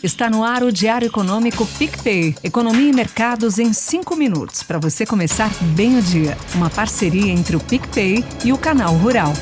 Está no ar o Diário Econômico PicPay. Economia e mercados em 5 minutos, para você começar bem o dia. Uma parceria entre o PicPay e o Canal Rural.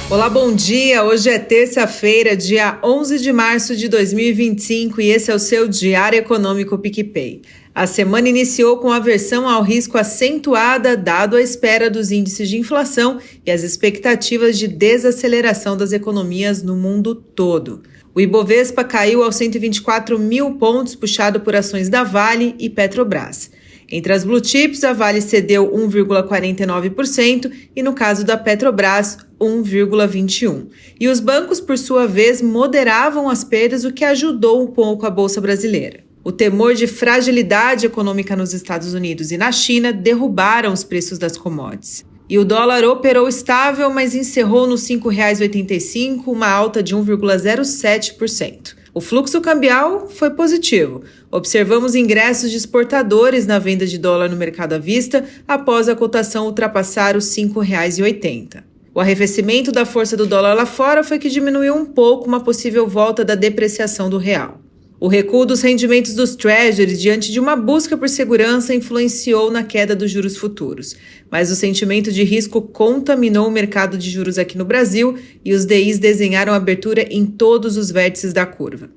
Olá, bom dia! Hoje é terça-feira, dia 11 de março de 2025 e esse é o seu Diário Econômico PicPay. A semana iniciou com aversão ao risco acentuada, dado a espera dos índices de inflação e as expectativas de desaceleração das economias no mundo todo. O Ibovespa caiu aos 124 mil pontos, puxado por ações da Vale e Petrobras. Entre as blue chips, a Vale cedeu 1,49% e, no caso da Petrobras, 1,21%. E os bancos, por sua vez, moderavam as perdas, o que ajudou um pouco a Bolsa Brasileira. O temor de fragilidade econômica nos Estados Unidos e na China derrubaram os preços das commodities. E o dólar operou estável, mas encerrou nos R$ 5,85, uma alta de 1,07%. O fluxo cambial foi positivo. Observamos ingressos de exportadores na venda de dólar no mercado à vista após a cotação ultrapassar os R$ 5,80. O arrefecimento da força do dólar lá fora foi que diminuiu um pouco uma possível volta da depreciação do real. O recuo dos rendimentos dos Treasuries diante de uma busca por segurança influenciou na queda dos juros futuros, mas o sentimento de risco contaminou o mercado de juros aqui no Brasil e os DIs desenharam abertura em todos os vértices da curva.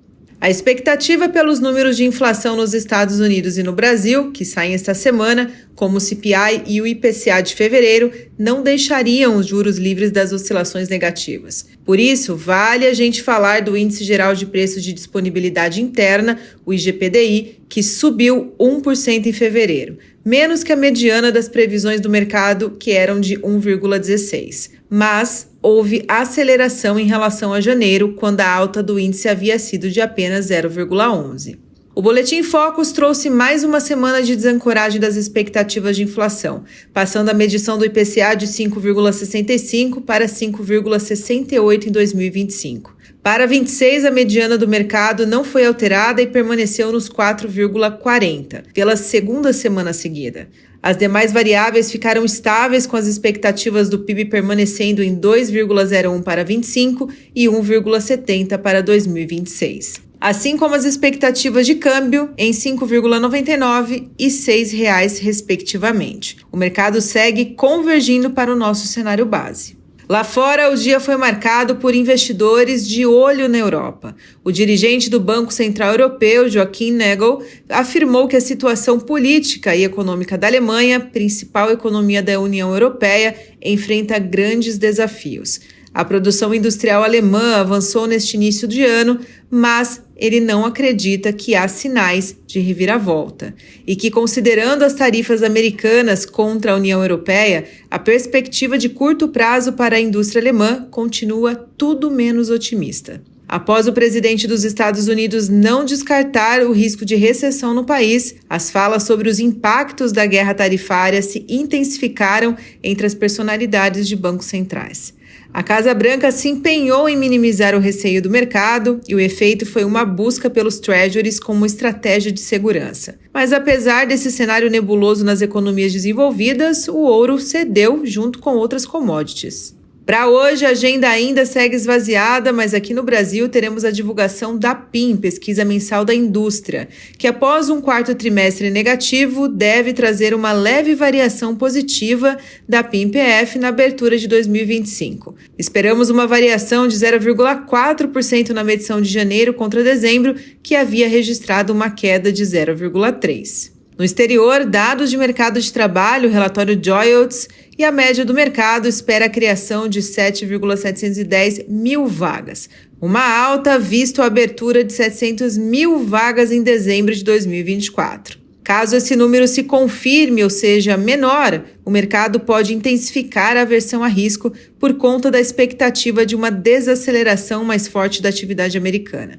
A expectativa pelos números de inflação nos Estados Unidos e no Brasil, que saem esta semana, como o CPI e o IPCA de fevereiro, não deixariam os juros livres das oscilações negativas. Por isso, vale a gente falar do Índice Geral de Preços de Disponibilidade Interna, o IGPDI, que subiu 1% em fevereiro, menos que a mediana das previsões do mercado, que eram de 1,16%. Mas houve aceleração em relação a janeiro, quando a alta do índice havia sido de apenas 0,11%. O Boletim Focus trouxe mais uma semana de desancoragem das expectativas de inflação, passando a medição do IPCA de 5,65 para 5,68 em 2025. Para 26, a mediana do mercado não foi alterada e permaneceu nos 4,40, pela segunda semana seguida. As demais variáveis ficaram estáveis, com as expectativas do PIB permanecendo em 2,01 para 25 e 1,70 para 2026. Assim como as expectativas de câmbio em 5,99 e R$ 6,00, respectivamente. O mercado segue convergindo para o nosso cenário base. Lá fora, o dia foi marcado por investidores de olho na Europa. O dirigente do Banco Central Europeu, Joachim Nagel, afirmou que a situação política e econômica da Alemanha, principal economia da União Europeia, enfrenta grandes desafios. A produção industrial alemã avançou neste início de ano, mas ele não acredita que há sinais de reviravolta e que, considerando as tarifas americanas contra a União Europeia, a perspectiva de curto prazo para a indústria alemã continua tudo menos otimista. Após o presidente dos Estados Unidos não descartar o risco de recessão no país, as falas sobre os impactos da guerra tarifária se intensificaram entre as personalidades de bancos centrais. A Casa Branca se empenhou em minimizar o receio do mercado e o efeito foi uma busca pelos Treasuries como estratégia de segurança. Mas apesar desse cenário nebuloso nas economias desenvolvidas, o ouro cedeu junto com outras commodities. Para hoje, a agenda ainda segue esvaziada, mas aqui no Brasil teremos a divulgação da PIM, Pesquisa Mensal da Indústria, que após um quarto trimestre negativo, deve trazer uma leve variação positiva da PIM-PF na abertura de 2025. Esperamos uma variação de 0,4% na medição de janeiro contra dezembro, que havia registrado uma queda de 0,3%. No exterior, dados de mercado de trabalho, relatório JOLTS e a média do mercado espera a criação de 7,710 mil vagas, uma alta visto a abertura de 700 mil vagas em dezembro de 2024. Caso esse número se confirme, ou seja, menor, o mercado pode intensificar a aversão a risco por conta da expectativa de uma desaceleração mais forte da atividade americana.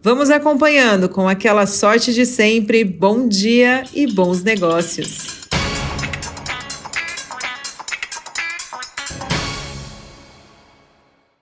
Vamos acompanhando com aquela sorte de sempre. Bom dia e bons negócios!